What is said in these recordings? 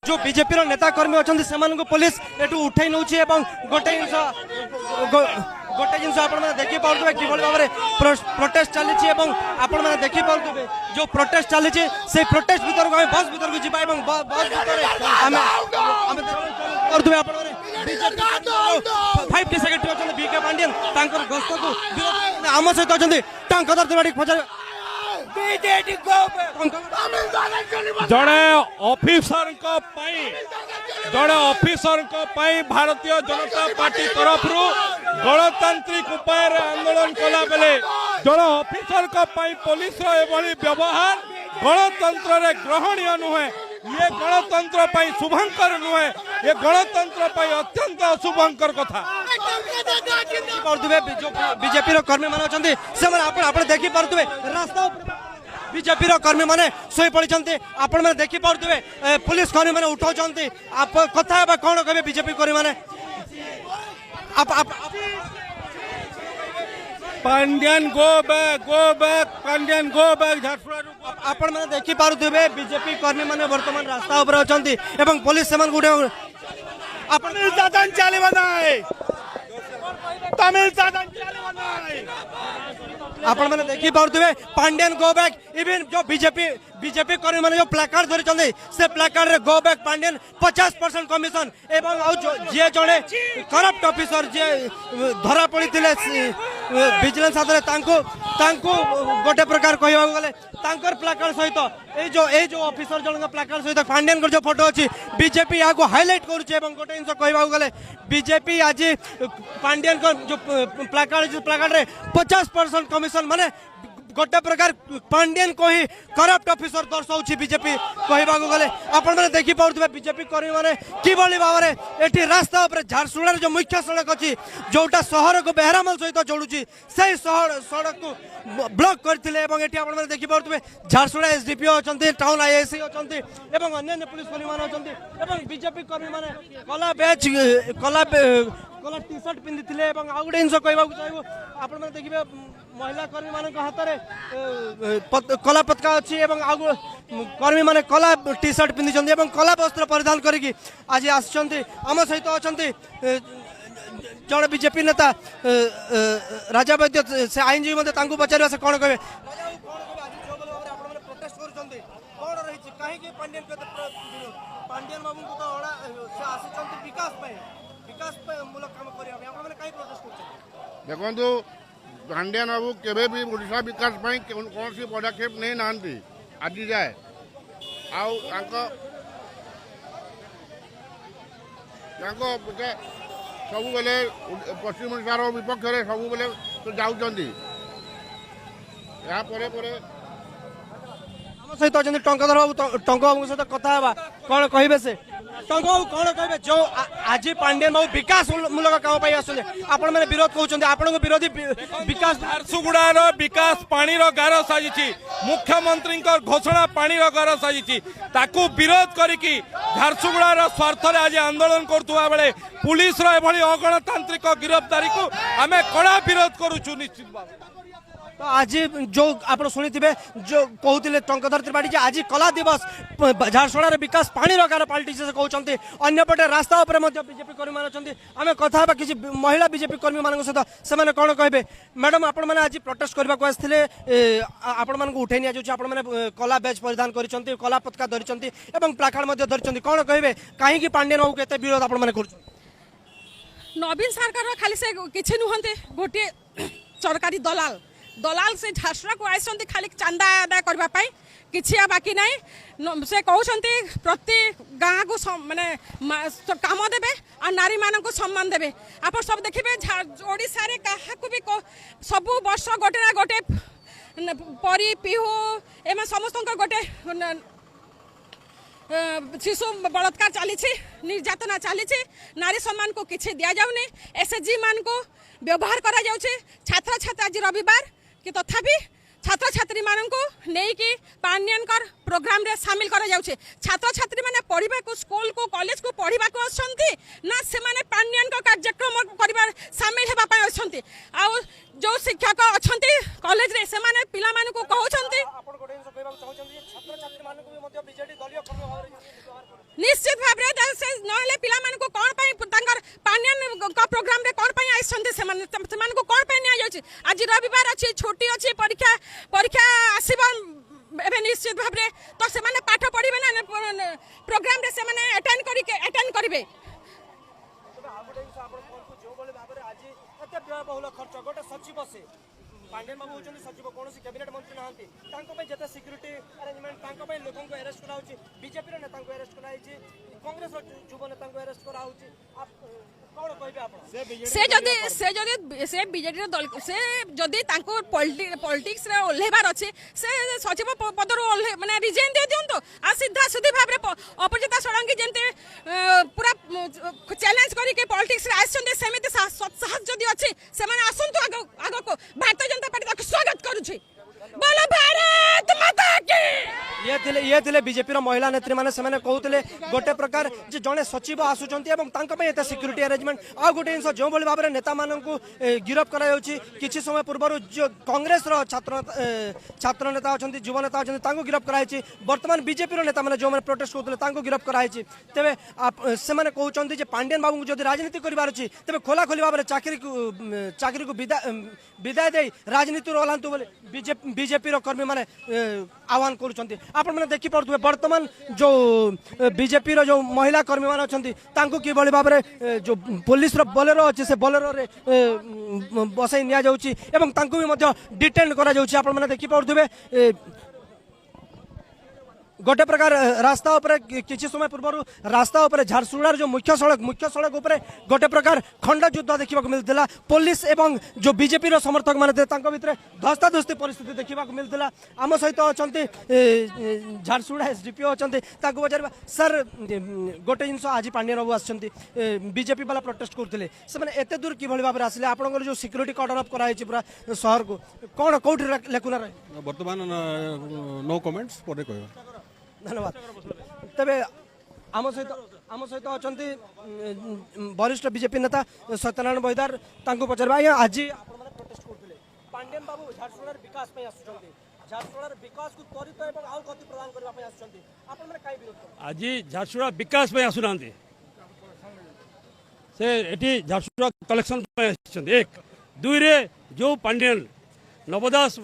जो बीजेपी नेता कर्मी अच्छा से पुलिस एटू उठे नौ गोटे जिन आप देखी पारे कि भाव में प्रोटेस्ट चली आपण मैंने देखी पारे जो प्रोटेस्ट चली से प्रोटेस्ट भर को बस भर को जावा बस फाइव टी सेक्रेटरी अच्छा बीके पांडियन गस्त को आम सहित अच्छा टंकधर त्रिपाठी पचार जड़े ऑफिसर भारतीय जनता पार्टी तरफ गणतांत्रिक उपाय आंदोलन कला बेले जड़े ऑफिसर पुलिस व्यवहार गणतंत्र ग्रहणीय नुहे ये गणतंत्र शुभंकर नुहे ये गणतंत्र अत्यंत अशुभंकर कथा बीजेपी कर्मी मैंने अच्छा देखी पारे रास्ता बीजेपी कर्मी मैंने शोई पड़ी आपण मैंने देखी पारे पुलिस कर्मी मैंने उठाऊ कथा कौन कहे बीजेपी कर्मी मैंने Pandian go back Pandian go back Jharsuguda आपण मैंने देखी पारे बीजेपी कर्मी मैंने वर्तमान रास्ता उपर अच्छा पुलिस से तमिल शासन चलिब नाई तमिल शासन चलिब नाई आपण मैंने देखी पारे पांड्यन गो बैक इवन जो बीजेपी कर्मी मैंने जो प्लाकार्ड धरी से प्लाकार्ड रे गो बैक पांड्यन 50% कमिशन एवं जे जड़े करप्ट ऑफिसर जे धरा पड़ी विजिलेंस हाथ में गोटे प्रकार कहवा गले प्लाकार्ड सहित ये जो ऑफिसर जन प्लाकार्ड सहित पांड्यन जो फोटो अच्छी बीजेपी यहाँ को हाईलाइट करुचे गोटे जिन कहवा गले बीजेपी आज पांड्यन जो प्लाकार्ड रे 50% कमिशन माने गोटे प्रकार पांड्यन को ही करप्ट ऑफिसर दर्शाऊँ बीजेपी कहवा गले आपण मैंने देखी पारे बीजेपी कर्मी मैंने कि भाव में ये रास्ता उपर झारसुगुड़ा जो मुख्य सड़क अच्छी जोटा सहर को बेहरामल सहित जोड़ुची से सड़क को ब्लॉक करते मैंने देखी पारे झारसुगुड़ा एसडीपीओ अच्छा टाउन आईएससी अच्छा अन्य पुलिस कर्मी मैंने अच्छा बीजेपी कर्मी मैंने कला बैच कला टी सर्ट पिंधि आउ गोटे जिन कहवाक चाहिए आप देखिए महिला कर्मी मान हाथ में कला पताका अच्छी कर्मी मैंने कला टी सर्ट पिंधि कला वस्त्र परिधान करके आज आम सहित अच्छा जड़े बीजेपी नेता राजा वैद्य से आईनजीवी पचार से कौन कहे प्रोटेस्ट पांड्यन बाबू को विकास मूलक काम देखो पांड्यन बाबू केवे भी ओडिशा विकास कौन सी पदक्षेप नहीं ना आज जाए सब बेले पश्चिम ओडिशार विपक्ष में सब बेले तो जाऊँच सहित अच्छा टंकधर बाबू बाबू सहित कथा कौन कहे से टंक बाबू कौन कहे जो आज पांड्यन बाबू विकास मूलक काम आसुचे आपण मैंने विरोध कहते आपण विरोधी विकास झारसुगुड़ार विकास पानी गार साजी मुख्यमंत्री घोषणा पानी गार साजी ताकू विरोध करी झारसुगुड़ार स्वार्थ आज आंदोलन करुवा बेले पुलिस अगणतांत्रिक गिरफ्तारी को आम कड़ा विरोध करुचु निश्चित भाव तो आज जो आप शुणी जो कहते टंकधर त्रिपाठी जी आज कला दिवस झारसुगुड़ा विकास पानी गार पलटि से कहते अंपटे रास्ता बीजेपी कर्मी मान अच्छा आम कथा किसी महिला बीजेपी कर्मी मान सहित से कौन कहे मैडम आपण मैंने आज प्रोटेस्ट करने को आसते आपण मान उठे नि कला बैच परिधान कर कला पताका धरी प्लाकार्ड धरी कौन कहे कहीं पांड्यन बाबू के विरोध आप नवीन सरकार खाली से किसी नुहंते गोटे सरकारी दलाल दलाल से झारसुगुड़ा को आइसंती खाली चांदा आदाय करने किसी बाकी नहीं से कहते प्रति गाँ को माने काम देवे और नारी मान को सम्मान देवे आप सब देखिए ओडिशा रे काहाकू भी सब वर्ष गोटे ना गोटे परी पिहू एम समस्त गोटे शिशु बलात्कार चली निर्यातना चली नारी सम्मान को किसी दि जाऊनी एसएचजी मान को व्यवहार करा जाउछे छात्र छात्री आज रविवार कि तथापि छात्र छात्री मान को नहीं पांड्यन प्रोग्राम रे शामिल करा जाउछे छात्र छात्री माने पढ़िबा को स्कूल को कॉलेज को पढ़िबा को आछंती ना से माने पांड्यन कार्यक्रम करबा शामिल हेबा पय आछंती आ जो शिक्षक अछंती कॉलेज रे से माने पिला मान को कहउछंती निश्चित भाव ना पिला मान को कौन पांड्यन प्रोग्राम रे कौन आइसंती से मान को कौन नि जाउछि आज रविवार अछि छुट्टी अछि परीक्षा परीक्षा आसीबा एबे निश्चित भाव रे तो से माने पाठ पढिबे ना प्रोग्राम रे से माने अटेंड करिवे गोटे सचिव से पांड्यन बाबू होचंदी सचिव कौन कैबिनेट मंत्री नहांती जते सिक्यूरीटी अरेंजमेंट लोक को अरेस्ट करा बीजेपी नेता को अरेस्ट करा कांग्रेस युव नेता को अरेस्ट करा कौन कहबे आपण से बीजेडी दल से जदि तांको पॉलिटिक्स रे ओल्हेबार अछि से सचिव पद रो माने रिजाइन दे दियंतो आ सीधा सीधी भाबरे अपराजिता षडंगी जेंते पूरा चैलेंज करी के पॉलिटिक्स रे आछंते सेमिति साहस जदि अछि से माने आसंतु आगो को भारतीय जनता पार्टी ताको स्वागत करूछि बोलो भारत माता की ये थिले बीजेपी रो महिला नेत्री माने से कहते गोटे प्रकार जे जड़े सचिव आसुचंती एवं तांको सिक्यूरीटी अरेंजमेंट आ गोटे जिन जो भाव में नेता मान गिरफ करा किछि समय पूर्व जो कांग्रेस रो छात्र नेता अच्छा युव नेता अच्छा गिरफ कराई बर्तमान बीजेपी रो नेता मैंने जो मैंने प्रोटेस्ट करते गिरफ कराई तेरे से कहते पांड्यन बाबू जो राजनीति करार अच्छी तेरे खोला खोली भाव में चाकरी को विदाय दे राजनीति ओह्लांतु बीजेपी कर्मी मैंने आह्वान करुँच आपण मैंने देखिपे बर्तमान जो बीजेपी रो जो महिला कर्मी मान अच्छा कि भाव में जो पुलिस रो बोलेरो अच्छे से बोलेरो रे बसई नि जाउची एवं तांको भी मध्य डिटेन करा जाउची आपण मैंने देखिपे गोटे प्रकार रास्ता उपर किछि समय पूर्व रास्ता उपर झारसुगुड़ा जो मुख्य सड़क उपर गोटे प्रकार खंड युद्ध देखा मिलता पुलिस एवं जो बीजेपी रो समर्थक माने भितर धस्ताधस्ती परिस्थिति देखा मिलता आम सहित अच्छा झारसुगुड़ा एसडीपीओ अच्छा पचार सर गोटे जिन आज पांड्यन बाबू आजीजेपी वाला प्रोटेस्ट करते एत दूर कि भाव में आसिले आप जो सिक्यूरीटी कर्डर अफ कराई पूरा सहर को कौन कौटी लेखुना रहे बर्तमान नो कमेंट्स पर कह धन्यवाद तेरे आम सहित अच्छा वरिष्ठ बीजेपी नेता सत्यनारायण बहिदार पचार आज्ञा आज प्रोटेस्ट करते पांड्यन बाबू झारसुगुड़ा विकास झारसुगुड़ा विकास को त्वरित और आउ गति प्रदान करने आज झारसुगुड़ा विकास आसुना से एटी झारसुगुड़ा कलेक्शन एक दुई रे जो पांड्यन नवदास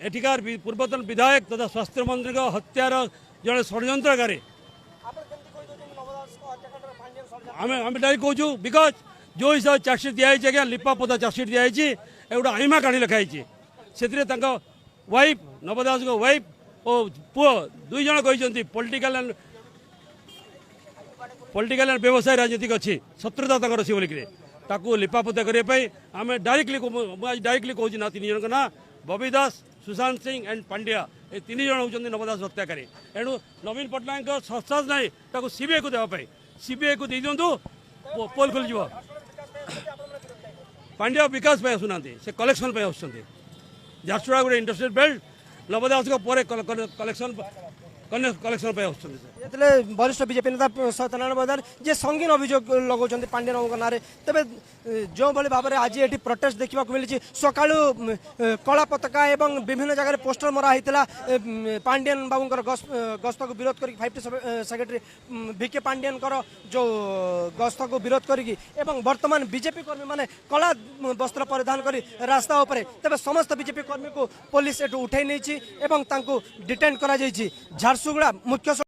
एठिकार पूर्वतन विधायक तथा स्वास्थ्य मंत्री हत्यार जड़े षड्यंत्रकारी आम डायरेक्ट कहूँ बिकज जो हिसाब चार्जसीट दिखाई आज्ञा लिपा पोता चार्जसीट दिखाई गोटे आईमा कहानी लिखाई से वाइफ नवदास वाइफ और पुओ दुई जन कहते पॉलिटिकल एंड व्यवसाय राजनीतिक अच्छी शत्रुता तक अच्छी बोलिक लिपापोता करने आम डायरेक्टली कहूँ ना तीन जन ना बबी दास सुशांत सिंह एंड पांड्या ये तीन जन होती नवदास हत्याकारी एणु नवीन पट्टनायक सस्ताज ना सीबीआई को देवाई सीबीआई को दे दिंतु पोल खोल पांड्या विकास आसुना से कलेक्शन आस झारसुगुड़ा गोटे इंडस्ट्रियल बेल्ट नवदास कलेक्शन आस ଯେତେବେଳେ ବରିଷ୍ଠ ବିଜେପି ନେତା ସତ୍ୟନାରାୟଣ ପ୍ରଧାନ ଯେ ସଙ୍ଗୀନ ଅଭିଯୋଗ ଲଗାଉଛନ୍ତି ପାଣ୍ଡିଆନ ବାବୁଙ୍କ ନାଁରେ ତେବେ ଯେଉଁଭଳି ଭାବରେ ଆଜି ଏଠି ପ୍ରୋଟେଷ୍ଟ ଦେଖିବାକୁ ମିଳିଛି ସକାଳୁ କଳା ପତାକା ଏବଂ ବିଭିନ୍ନ ଜାଗାରେ ପୋଷ୍ଟର ମରା ହେଇଥିଲା ପାଣ୍ଡିଆନ ବାବୁଙ୍କର ଗସ୍ତକୁ ବିରୋଧ କରିକି 5ଟି ସେକ୍ରେଟାରୀ ଭିକେ ପାଣ୍ଡିଆନଙ୍କର ଯେଉଁ ଗସ୍ତକୁ ବିରୋଧ କରିକି ଏବଂ ବର୍ତ୍ତମାନ ବିଜେପି କର୍ମୀମାନେ କଳା ବସ୍ତ୍ର ପରିଧାନ କରି ରାସ୍ତା ଉପରେ ତେବେ ସମସ୍ତ ବିଜେପି କର୍ମୀଙ୍କୁ ପୋଲିସ ଏଠୁ ଉଠାଇ ନେଇଛି ଏବଂ ତାଙ୍କୁ ଡିଟେନ୍ କରାଯାଇଛି ଝାରସୁଗୁଡ଼ା ମୁଖ୍ୟ